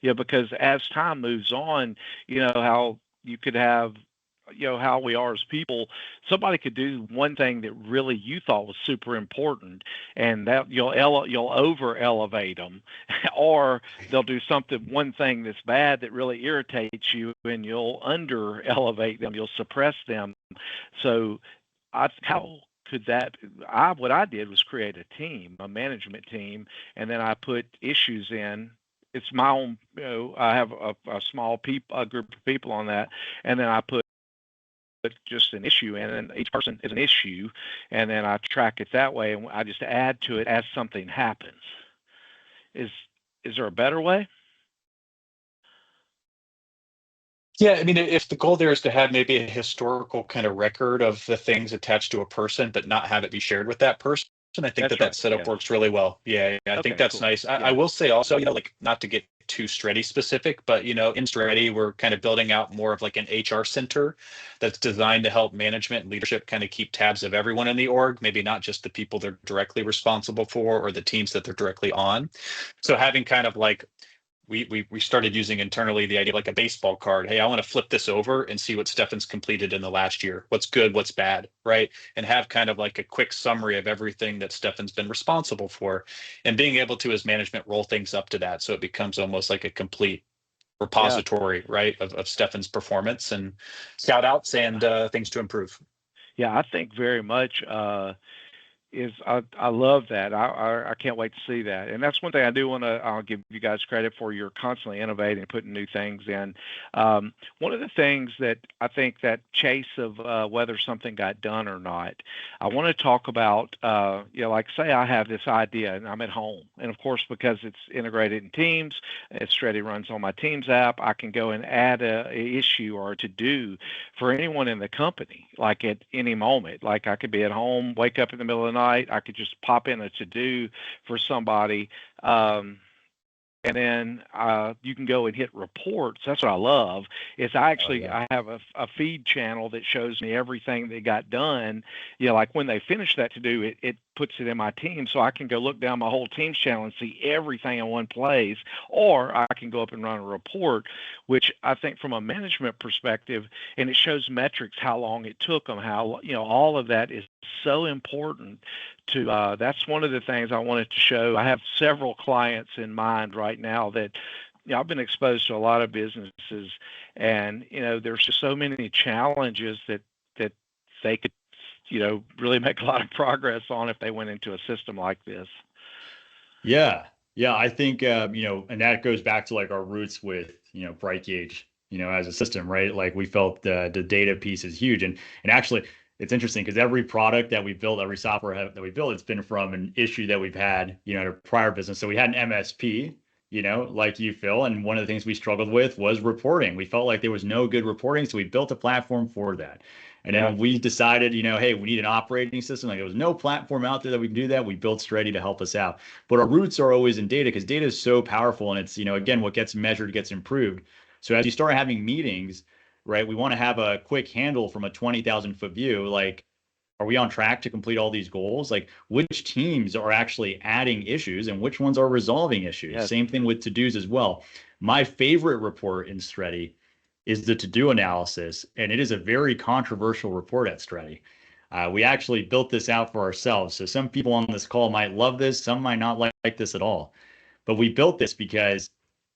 it, because as time moves on, how you could have, how we are as people, somebody could do one thing that really you thought was super important, and that you'll over elevate them, or they'll do one thing that's bad that really irritates you, and you'll under elevate them, you'll suppress them. So how could that, what I did was create a team, a management team, and then I put issues in. It's my own, I have a small a group of people on that, and then I put just an issue in, and each person is an issue, and then I track it that way, and I just add to it as something happens. Is there a better way? Yeah, I mean, if the goal there is to have maybe a historical kind of record of the things attached to a person, but not have it be shared with that person, I think That's that right. setup Yes. works really well. Yeah, I think Okay. that's Cool. nice. I Yeah. will say also, like not to get too Stretty specific, but in Stretty, we're kind of building out more of like an HR center that's designed to help management and leadership kind of keep tabs of everyone in the org, maybe not just the people they're directly responsible for or the teams that they're directly on. So having kind of like we started using internally the idea of like a baseball card. Hey, I want to flip this over and see what Stefan's completed in the last year. What's good, what's bad, right? And have kind of like a quick summary of everything that Stefan's been responsible for, and being able to, as management, roll things up to that, so it becomes almost like a complete repository, right, of Stefan's performance and shout outs and things to improve. Yeah, I think very much. I love that. I can't wait to see that. And that's one thing I do want to. I'll give you guys credit for. You're constantly innovating, putting new things in. One of the things that I think that chase of whether something got done or not, I want to talk about. Like say I have this idea and I'm at home, and of course because it's integrated in Teams, it's Shreddy runs on my Teams app. I can go and add a issue or a to do for anyone in the company, like at any moment. Like I could be at home, wake up in the middle of the night. I could just pop in a to-do for somebody, and then you can go and hit reports. That's what I love. Is I have a feed channel that shows me everything they got done. Like when they finish that to do, it puts it in my team, so I can go look down my whole team's channel and see everything in one place. Or I can go up and run a report, which I think from a management perspective, and it shows metrics, how long it took them, how all of that is so important to that's one of the things I wanted to show. I have several clients in mind right now that I've been exposed to a lot of businesses, and there's just so many challenges that they could really make a lot of progress on if they went into a system like this. Yeah, I think and that goes back to like our roots with BrightGauge as a system, right? Like we felt the data piece is huge, and actually it's interesting because every product that we built, every software that we built, it's been from an issue that we've had in a prior business. So we had an MSP, like you, Phil, and one of the things we struggled with was reporting. We felt like there was no good reporting, so we built a platform for that. And then we decided, hey, we need an operating system. Like there was no platform out there that we can do that. We built Stretty to help us out. But our roots are always in data because data is so powerful, and it's, again, what gets measured gets improved. So as you start having meetings, right, we want to have a quick handle from a 20,000 foot view. Like, are we on track to complete all these goals? Like which teams are actually adding issues and which ones are resolving issues? Yes. Same thing with to-dos as well. My favorite report in Stretty is the to-do analysis, and it is a very controversial report at Stretty. We actually built this out for ourselves. So some people on this call might love this, some might not like this at all. But we built this because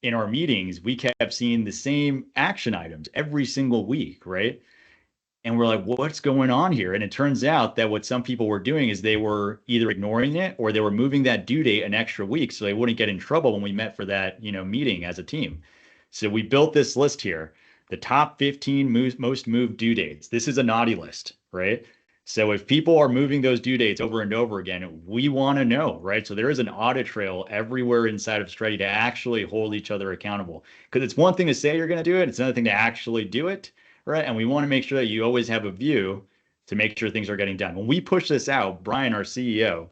in our meetings, we kept seeing the same action items every single week, right? And we're like, what's going on here? And it turns out that what some people were doing is they were either ignoring it or they were moving that due date an extra week so they wouldn't get in trouble when we met for that, meeting as a team. So we built this list here, the top 15 most moved due dates. This is a naughty list, right? So if people are moving those due dates over and over again, we want to know, right? So there is an audit trail everywhere inside of Stretty to actually hold each other accountable. Because it's one thing to say you're going to do it. It's another thing to actually do it. Right. And we want to make sure that you always have a view to make sure things are getting done. When we push this out, Brian, our CEO,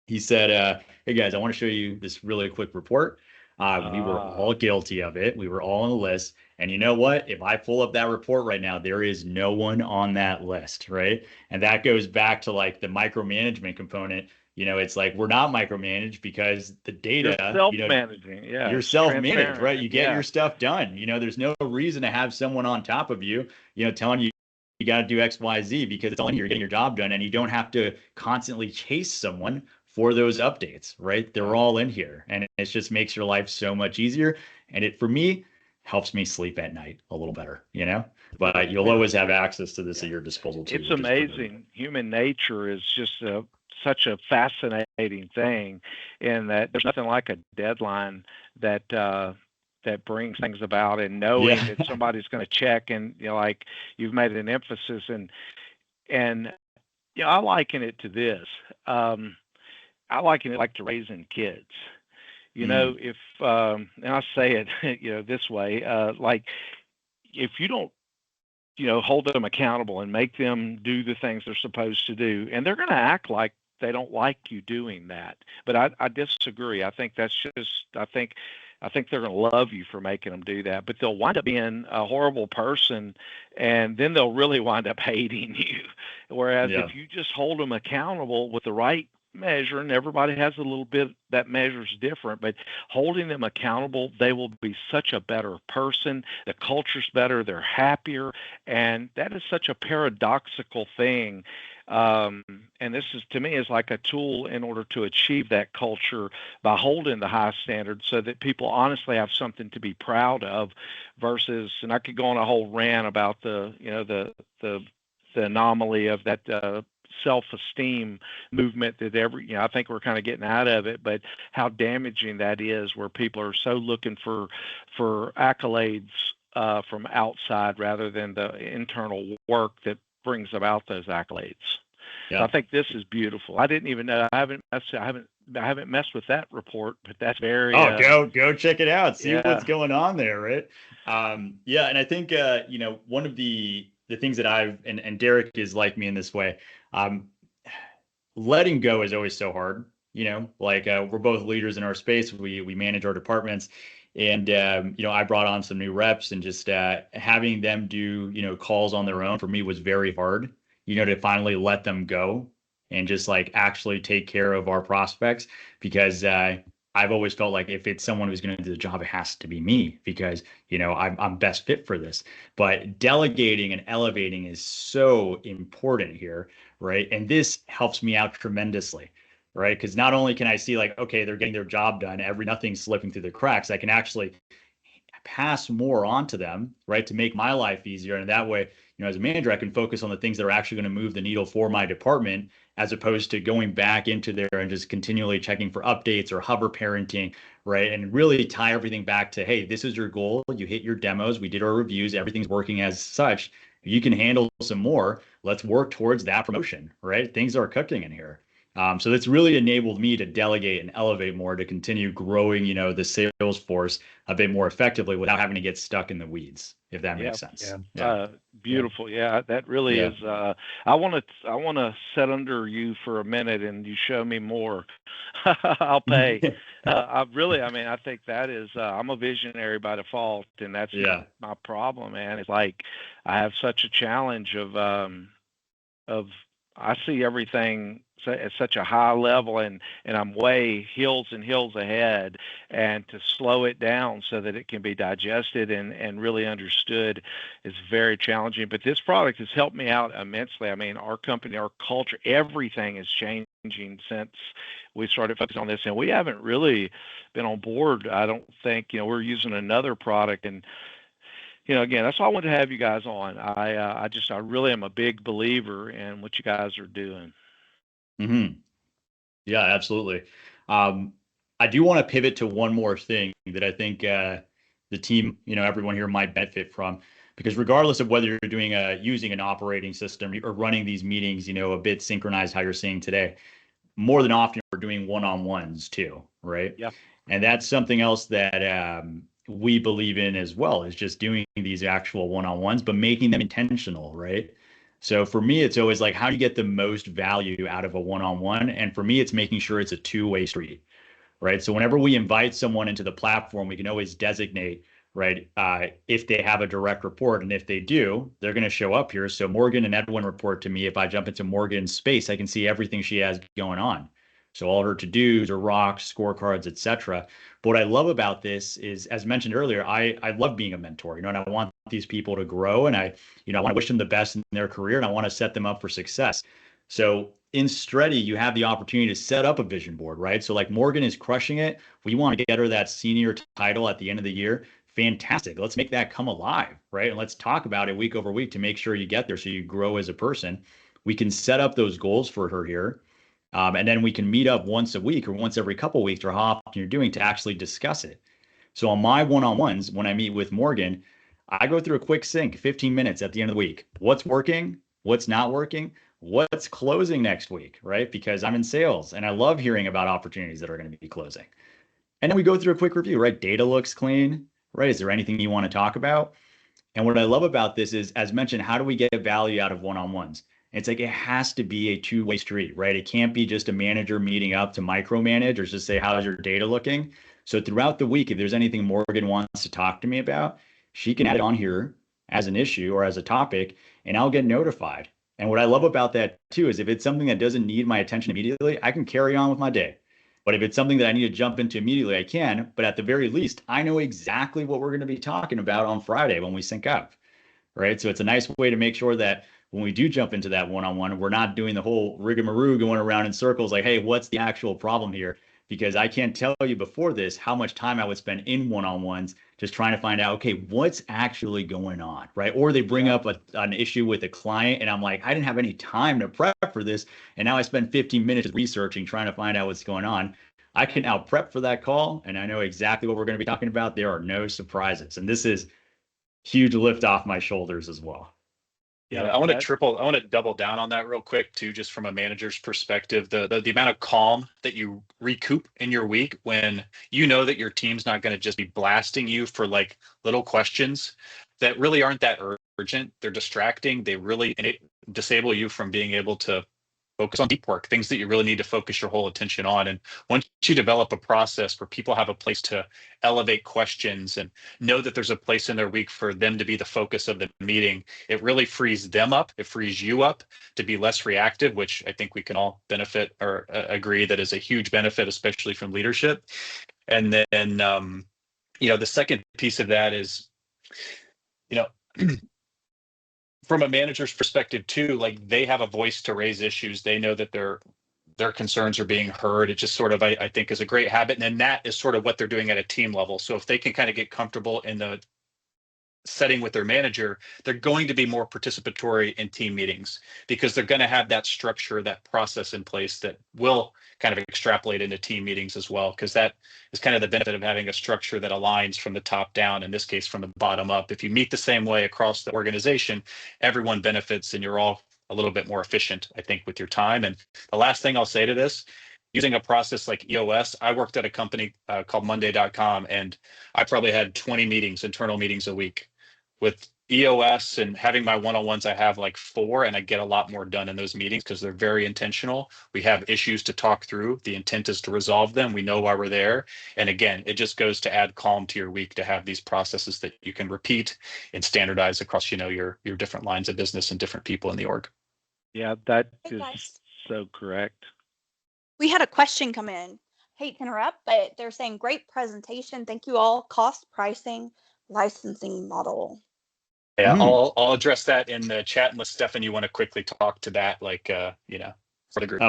he said, hey, guys, I want to show you this really quick report. We were all guilty of it. We were all on the list. And you know what? If I pull up that report right now, there is no one on that list. Right. And that goes back to like the micromanagement component. It's like we're not micromanaged because the data, you're self-managing. you're self-managed, right? You get your stuff done. There's no reason to have someone on top of you, telling you got to do X, Y, Z because it's all you're getting your job done, and you don't have to constantly chase someone for those updates, right? They're all in here, and it just makes your life so much easier. And it, for me, helps me sleep at night a little better, but you'll always have access to this at your disposal too. It's amazing. Human nature is just such a fascinating thing, in that there's nothing like a deadline that that brings things about, and knowing that somebody's going to check, and like you've made an emphasis, and I liken it to this. I liken it like to raising kids. If and I say it this way, like if you don't hold them accountable and make them do the things they're supposed to do, and they're going to act like they don't like you doing that. But I disagree. I think that's just, I think they're going to love you for making them do that, but they'll wind up being a horrible person, and then they'll really wind up hating you. Whereas if you just hold them accountable with the right measure, and everybody has a little bit, that measure's different, but holding them accountable, they will be such a better person. The culture's better, they're happier, and that is such a paradoxical thing. And this is, to me, is like a tool in order to achieve that culture, by holding the high standards, so that people honestly have something to be proud of, versus, and I could go on a whole rant about the anomaly of that self-esteem movement that I think we're kind of getting out of it, but how damaging that is, where people are so looking for accolades from outside rather than the internal work that brings about those accolades. So I think this is beautiful. I didn't even know. I haven't messed with that report, but that's very. Go check it out. See what's going on there, right? And I think one of the things that and Derek is like me in this way. Letting go is always so hard. We're both leaders in our space. We manage our departments. And, I brought on some new reps, and just having them do, calls on their own for me was very hard, to finally let them go and just like actually take care of our prospects, because I've always felt like if it's someone who's going to do the job, it has to be me, because, I'm best fit for this. But delegating and elevating is so important here, right? And this helps me out tremendously. Right. Because not only can I see like, okay, they're getting their job done, nothing's slipping through the cracks, I can actually pass more on to them, right, to make my life easier. And that way, as a manager, I can focus on the things that are actually going to move the needle for my department, as opposed to going back into there and just continually checking for updates or hover parenting, right? And really tie everything back to, hey, this is your goal. You hit your demos. We did our reviews. Everything's working as such. You can handle some more. Let's work towards that promotion, right? Things are cooking in here. So that's really enabled me to delegate and elevate more, to continue growing, the sales force a bit more effectively without having to get stuck in the weeds, if that makes sense. Beautiful. Yeah, that really is. I want to sit under you for a minute and you show me more. I'll pay. I think that is, I'm a visionary by default, and that's my problem, man. It's like, I have such a challenge of I see everything at such a high level, and I'm way hills and hills ahead, and to slow it down so that it can be digested and really understood is very challenging. But this product has helped me out immensely. I mean, our company, our culture, everything is changing since we started focusing on this, and we haven't really been on board. I don't think, we're using another product, and again, that's why I wanted to have you guys on. I really am a big believer in what you guys are doing. Mm-hmm. Yeah, absolutely. I do want to pivot to one more thing that I think the team, everyone here might benefit from, because regardless of whether you're doing using an operating system or running these meetings, a bit synchronized, how you're seeing today, more than often we're doing one-on-ones too, right? Yeah. And that's something else that we believe in as well, is just doing these actual one-on-ones, but making them intentional, right? So for me, it's always like, how do you get the most value out of a one-on-one? And for me, it's making sure it's a two-way street, right? So whenever we invite someone into the platform, we can always designate, right, if they have a direct report. And if they do, they're going to show up here. So Morgan and Edwin report to me. If I jump into Morgan's space, I can see everything she has going on. So all her to-dos or rocks, scorecards, etc. But what I love about this is, as mentioned earlier, I love being a mentor, and I want these people to grow, and I want to wish them the best in their career, and I want to set them up for success. So in Stretty, you have the opportunity to set up a vision board, right? So like Morgan is crushing it. We want to get her that senior title at the end of the year. fantastic. Let's make that come alive, right? And let's talk about it week over week to make sure you get there so you grow as a person. We can set up those goals for her here. And then we can meet up once a week or once every couple of weeks or how often you're doing to actually discuss it. So on my one-on-ones, when I meet with Morgan, I go through a quick sync, 15 minutes at the end of the week. What's working? What's not working? What's closing next week, right? Because I'm in sales and I love hearing about opportunities that are going to be closing. And then we go through a quick review, right? Data looks clean, right? Is there anything you want to talk about? And what I love about this is, as mentioned, how do we get value out of one-on-ones? It's like it has to be a two-way street, right? It can't be just a manager meeting up to micromanage or just say, how's your data looking? So throughout the week, if there's anything Morgan wants to talk to me about, she can add it on here as an issue or as a topic, and I'll get notified. And what I love about that too is if it's something that doesn't need my attention immediately, I can carry on with my day. But if it's something that I need to jump into immediately, I can. But at the very least, I know exactly what we're going to be talking about on Friday when we sync up, right? So it's a nice way to make sure that when we do jump into that one-on-one, we're not doing the whole rigmarole going around in circles like, hey, what's the actual problem here? Because I can't tell you before this how much time I would spend in one-on-ones just trying to find out, okay, what's actually going on, right? Or they bring up an issue with a client and I'm like, I didn't have any time to prep for this. And now I spend 15 minutes researching, trying to find out what's going on. I can now prep for that call and I know exactly what we're going to be talking about. There are no surprises. And this is huge lift off my shoulders as well. Yeah, I want to double down on that real quick too, just from a manager's perspective. The amount of calm that you recoup in your week when you know that your team's not going to just be blasting you for like little questions that really aren't that urgent. They're distracting. They really disable you from being able to focus on deep work, things that you really need to focus your whole attention on. And once you develop a process where people have a place to elevate questions and know that there's a place in their week for them to be the focus of the meeting, it really frees them up. It frees you up to be less reactive, which I think we can all benefit or agree that is a huge benefit, especially from leadership. And then, the second piece of that is, from a manager's perspective too, like they have a voice to raise issues. They know that their concerns are being heard. It just sort of, I think, is a great habit. And then that is sort of what they're doing at a team level. So if they can kind of get comfortable in the setting with their manager, they're going to be more participatory in team meetings because they're going to have that structure, that process in place that will kind of extrapolate into team meetings as well, because that is kind of the benefit of having a structure that aligns from the top down, in this case from the bottom up. If you meet the same way across the organization, everyone benefits and you're all a little bit more efficient, I think, with your time. And the last thing I'll say to this, using a process like EOS, I worked at a company called Monday.com, and I probably had 20 meetings, internal meetings a week. With EOS and having my one-on-ones, I have like 4, and I get a lot more done in those meetings because they're very intentional. We have issues to talk through. The intent is to resolve them. We know why we're there. And again, it just goes to add calm to your week to have these processes that you can repeat and standardize across, your different lines of business and different people in the org. Yeah, that Hey, is guys. so correct. We had a question come in. Hate to interrupt, but they're saying great presentation. Thank you all. Cost, pricing, licensing model. Yeah, I'll address that in the chat unless Stefan, you want to quickly talk to that, for the group.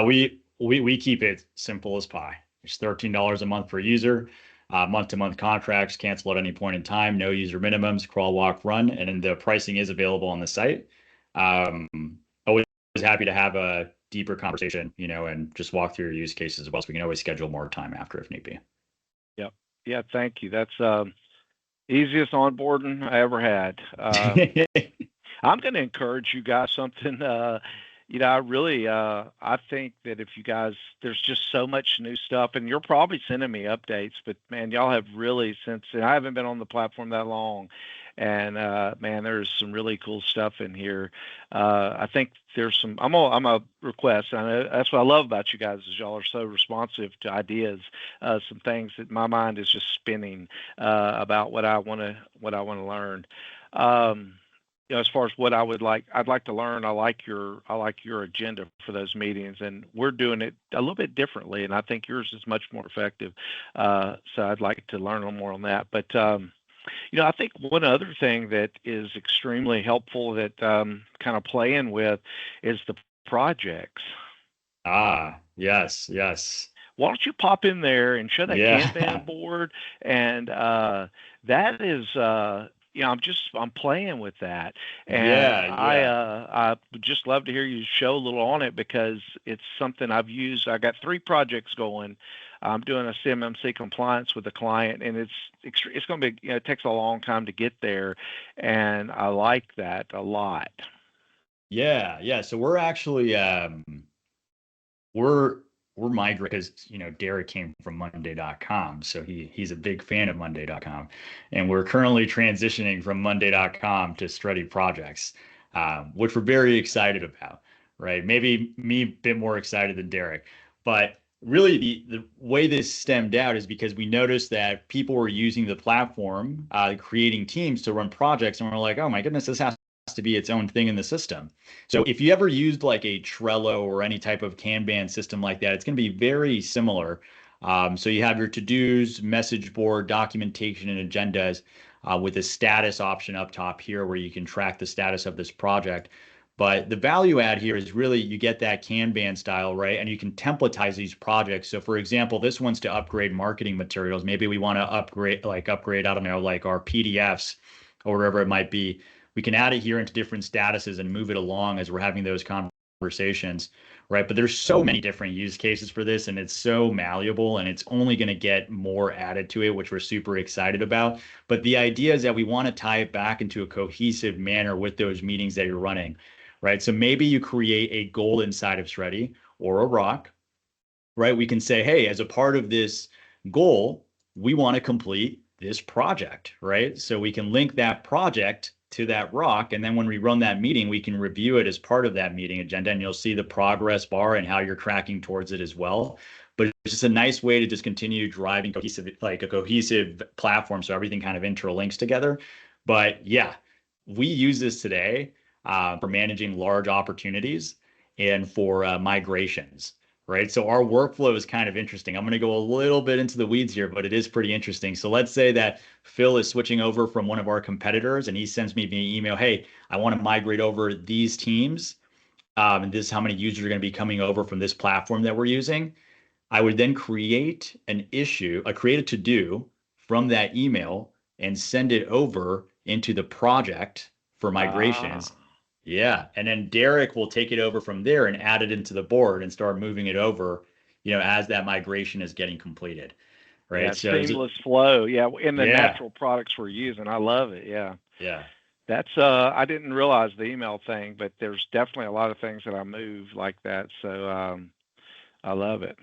We keep it simple as pie. It's $13 a month per user, month-to-month contracts, cancel at any point in time, no user minimums, crawl, walk, run, and then the pricing is available on the site. Always happy to have a deeper conversation, and just walk through your use cases as well. So we can always schedule more time after if need be. Yep. Yeah, thank you. That's easiest onboarding I ever had. I'm going to encourage you guys something. I think that if you guys, there's just so much new stuff, and you're probably sending me updates, but man, y'all have really and I haven't been on the platform that long, and man, there's some really cool stuff in here. I think there's some. I'm a request. I know that's what I love about you guys is y'all are so responsive to ideas. Some things that my mind is just spinning about what I want to learn. As far as what I'd like to learn, I like your agenda for those meetings, and we're doing it a little bit differently, and I think yours is much more effective. So I'd like to learn a little more on that. But I think one other thing that is extremely helpful that kind of playing with is the projects. Yes. why don't you pop in there and show that Yeah. Kanban board? And that is, I'm playing with that, and I would just love to hear you show a little on it because it's something I've used. I got 3 projects going. I'm doing a CMMC compliance with a client, and it's going to be, it takes a long time to get there, and I like that a lot. Yeah. So we're actually we're migrating because Derek came from Monday.com, so he's a big fan of Monday.com, and we're currently transitioning from Monday.com to Steady Projects, which we're very excited about. Right? Maybe me a bit more excited than Derek, but really the way this stemmed out is because we noticed that people were using the platform, creating teams to run projects, and we're like, oh my goodness, this has to be its own thing in the system. So if you ever used like a Trello or any type of Kanban system like that, it's going to be very similar. So you have your to-dos, message board, documentation, and agendas with a status option up top here where you can track the status of this project. But the value add here is really you get that Kanban style, right? And you can templatize these projects. So for example, this one's to upgrade marketing materials. Maybe we want to upgrade, I don't know, like our PDFs or whatever it might be. We can add it here into different statuses and move it along as we're having those conversations, right? But there's so many different use cases for this, and it's so malleable, and it's only going to get more added to it, which we're super excited about. But the idea is that we want to tie it back into a cohesive manner with those meetings that you're running, right? So maybe you create a goal inside of Shreddy or a rock, right? We can say, hey, as a part of this goal, we want to complete this project, right? So we can link that project to that rock. And then when we run that meeting, we can review it as part of that meeting agenda, and you'll see the progress bar and how you're tracking towards it as well. But it's just a nice way to just continue driving like a cohesive platform. So everything kind of interlinks together. But yeah, we use this today for managing large opportunities and for migrations. Right. So our workflow is kind of interesting. I'm going to go a little bit into the weeds here, but it is pretty interesting. So let's say that Phil is switching over from one of our competitors and he sends me via email, hey, I want to migrate over these teams. And this is how many users are going to be coming over from this platform that we're using. I would then create create a to-do from that email and send it over into the project for migrations. Yeah. And then Derek will take it over from there and add it into the board and start moving it over, as that migration is getting completed. Right. Yeah, So seamless flow. Yeah, in the yeah. natural products we're using. I love it. Yeah. Yeah. That's I didn't realize the email thing, but there's definitely a lot of things that I move like that. So I love it.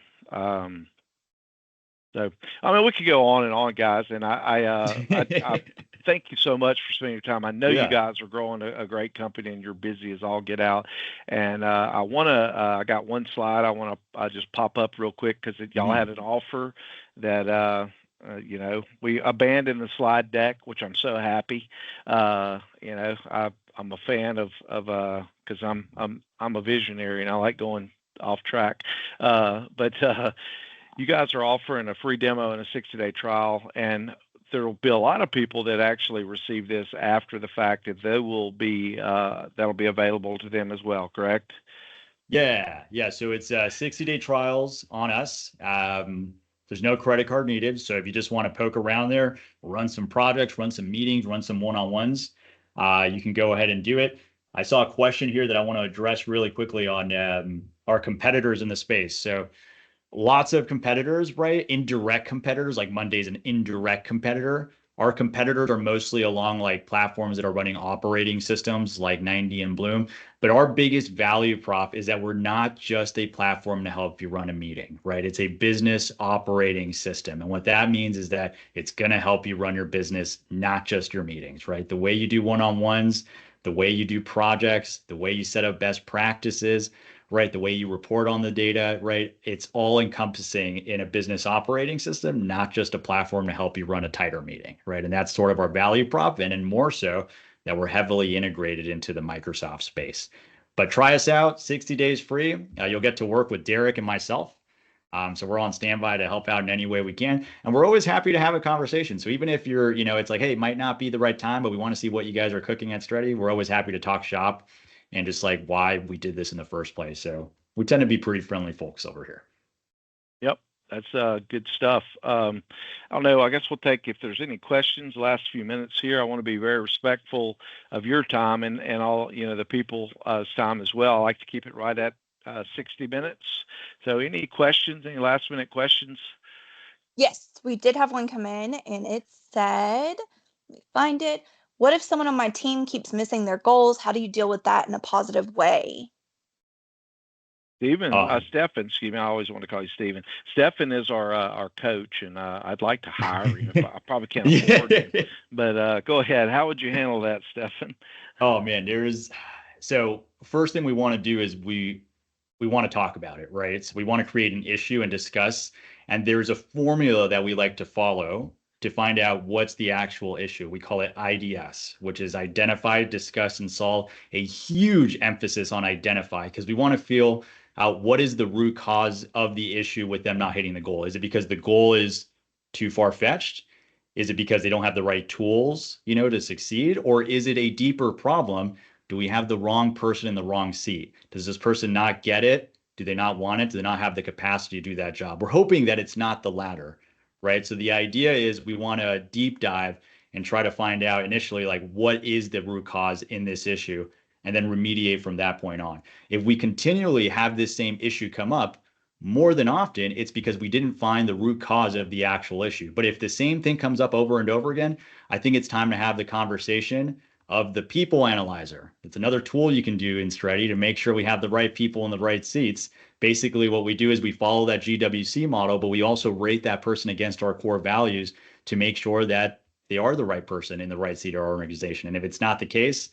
So I mean, we could go on and on, guys, and I thank you so much for spending your time. I know you guys are growing a great company, and you're busy as all get out. And I got one slide I want to just pop up real quick because y'all had an offer that we abandoned the slide deck, which I'm so happy. I'm a fan of because I'm a visionary and I like going off track. But you guys are offering a free demo and a 60-day trial, and there will be a lot of people that actually receive this after the fact that that'll be available to them as well, correct? Yeah. So it's 60-day trials on us. There's no credit card needed. So if you just want to poke around there, run some projects, run some meetings, run some one-on-ones, you can go ahead and do it. I saw a question here that I want to address really quickly on our competitors in the space. So lots of competitors, right? Indirect competitors, like Monday's an indirect competitor. Our competitors are mostly along like platforms that are running operating systems like 90 and Bloom. But our biggest value prop is that we're not just a platform to help you run a meeting, right? It's a business operating system. And what that means is that it's going to help you run your business, not just your meetings, right? The way you do one-on-ones, the way you do projects, the way you set up best practices, right? The way you report on the data, right? It's all encompassing in a business operating system, not just a platform to help you run a tighter meeting, right? And that's sort of our value prop, and more so that we're heavily integrated into the Microsoft space. But try us out, 60 days free. You'll get to work with Derek and myself. So we're on standby to help out in any way we can. And we're always happy to have a conversation. So even if you're, it's like, hey, it might not be the right time, but we want to see what you guys are cooking at Steady, we're always happy to talk shop and just like why we did this in the first place. So we tend to be pretty friendly folks over here. Yep. That's good stuff. I don't know. I guess we'll take, if there's any questions, the last few minutes here. I want to be very respectful of your time and all, the people's time as well. I like to keep it right at 60 minutes. So any questions, any last minute questions? Yes, we did have one come in, and it said, let me find it. What if someone on my team keeps missing their goals? How do you deal with that in a positive way? Stephen, Stefan, excuse me, I always want to call you Stephen. Stefan is our coach, and I'd like to hire him. I probably can't afford him, but go ahead. How would you handle that, Stefan? Oh man, so first thing we want to do is we want to talk about it, right? So we want to create an issue and discuss, and there's a formula that we like to follow to find out what's the actual issue. We call it IDS, which is identify, discuss, and solve. A huge emphasis on identify, because we want to feel out what is the root cause of the issue with them not hitting the goal. Is it because the goal is too far-fetched? Is it because they don't have the right tools, to succeed? Or is it a deeper problem? Do we have the wrong person in the wrong seat? Does this person not get it? Do they not want it? Do they not have the capacity to do that job? We're hoping that it's not the latter, right? So the idea is we want to deep dive and try to find out initially, like, what is the root cause in this issue, and then remediate from that point on. If we continually have this same issue come up, more than often, it's because we didn't find the root cause of the actual issue. But if the same thing comes up over and over again, I think it's time to have the conversation of the people analyzer. It's another tool you can do in Stretty to make sure we have the right people in the right seats. Basically, what we do is we follow that GWC model, but we also rate that person against our core values to make sure that they are the right person in the right seat of our organization. And if it's not the case,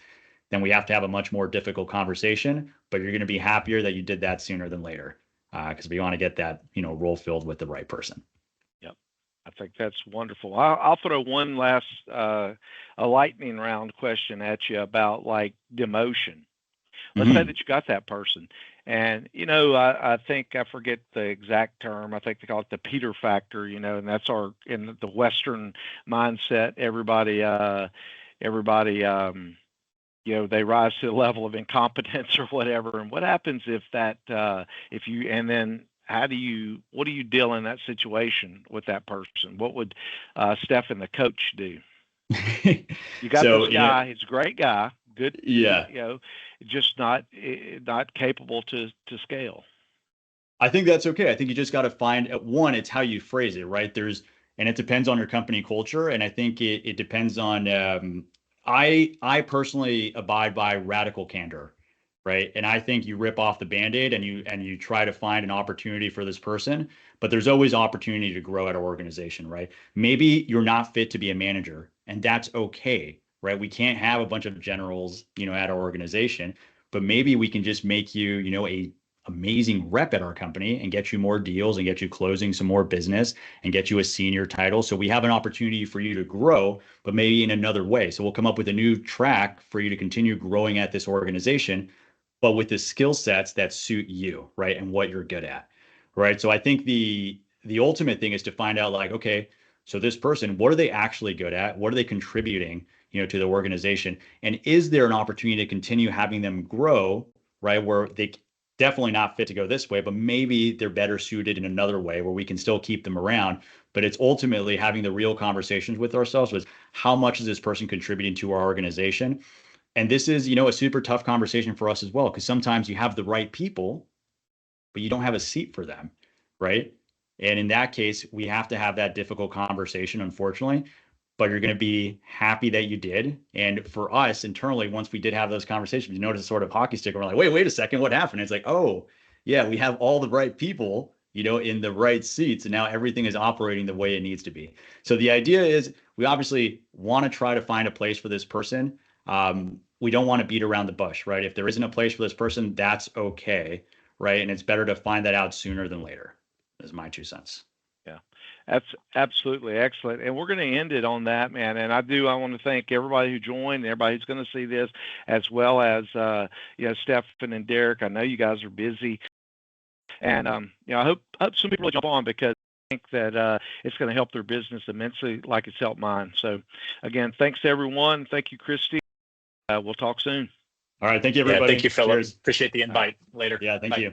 then we have to have a much more difficult conversation, but you're going to be happier that you did that sooner than later, because we want to get that, role filled with the right person. Yep. I think that's wonderful. I'll throw one last a lightning round question at you about like demotion. Let's say that you got that person, and I think, I forget the exact term. I think they call it the Peter factor. And that's in the Western mindset. Everybody, they rise to the level of incompetence or whatever. And what happens if and then what do you deal in that situation with that person? What would Stefan, the coach, do? You got this guy, he's a great guy, good, just not capable to scale. I think that's okay. I think you just got to find one, it's how you phrase it, right? And it depends on your company culture. And I think it depends on, I personally abide by radical candor, right? And I think you rip off the Band-Aid and you try to find an opportunity for this person, but there's always opportunity to grow at our organization, right? Maybe you're not fit to be a manager, and that's okay, right? We can't have a bunch of generals, at our organization, but maybe we can just make you, a amazing rep at our company and get you more deals and get you closing some more business and get you a senior title. So we have an opportunity for you to grow, but maybe in another way. So we'll come up with a new track for you to continue growing at this organization, but with the skill sets that suit you, right? And what you're good at, right? So I think the ultimate thing is to find out, like, okay, so this person, what are they actually good at? What are they contributing, to the organization? And is there an opportunity to continue having them grow, right? Where they definitely not fit to go this way, but maybe they're better suited in another way where we can still keep them around. But it's ultimately having the real conversations with ourselves was, how much is this person contributing to our organization? And this is, a super tough conversation for us as well, because sometimes you have the right people, but you don't have a seat for them, right? And in that case, we have to have that difficult conversation, unfortunately, but you're going to be happy that you did. And for us internally, once we did have those conversations, you notice a sort of hockey stick. We're like, wait a second, what happened? It's like, oh yeah, we have all the right people, in the right seats, and now everything is operating the way it needs to be. So the idea is, we obviously want to try to find a place for this person. We don't want to beat around the bush, right? If there isn't a place for this person, that's okay, right? And it's better to find that out sooner than later, is my 2 cents. Yeah, that's absolutely excellent. And we're going to end it on that, man. And I want to thank everybody who joined, everybody who's going to see this, as well as, Stefan and Derek. I know you guys are busy. And, I hope some people will jump on, because I think that it's going to help their business immensely, like it's helped mine. So, again, thanks to everyone. Thank you, Christy. We'll talk soon. All right. Thank you, everybody. Yeah, thank you, Philip. Cheers. Appreciate the invite. Later. Yeah, thank you.